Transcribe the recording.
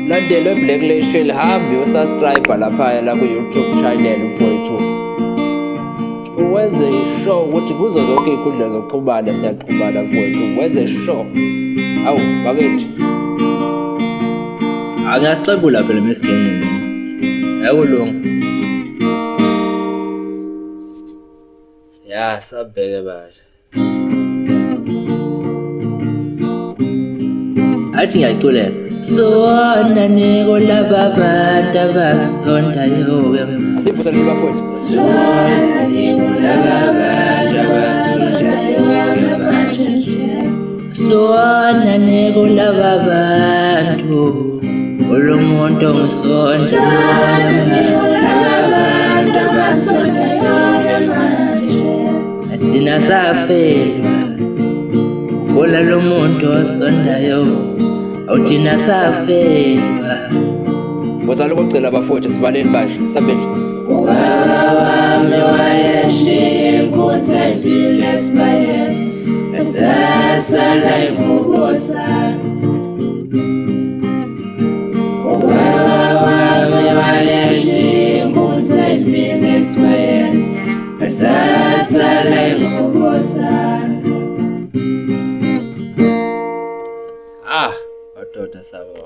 Landela Blacklist lihambe usubscribe lapha la ku-YouTube channel mfowethu. Wenze show ukuthi kuzo zonke inkundla zokuxhumana siyaxhumana mfowethu. Wenze show. Awu bakithi. Angiyasicebula phela mesigenci mina. Ayikulunga. Ya sabheke basha. Athi ngiyayiculela. Sona niko laba bantu abasondayo-ke. Asivusele bafowethu. Sona niko laba bantu abasondayo-ke manje. Sona niko laba bantu olomuntu ongisonda. Sona niko laba bantu abasondayo-ke manje. Athina safelwa ngola lo muntu osondayo. Awuthina safelwa. Bozalo kokucela abafowethu sivaleni basha sabele. Ubaba wami wayeshiya inkunzi ezimbili esibayeni esasala imvubusa. Ubaba wami wayeshiya inkunzi ezimbili esibayeni esasala imvubusa. Madoda sabo.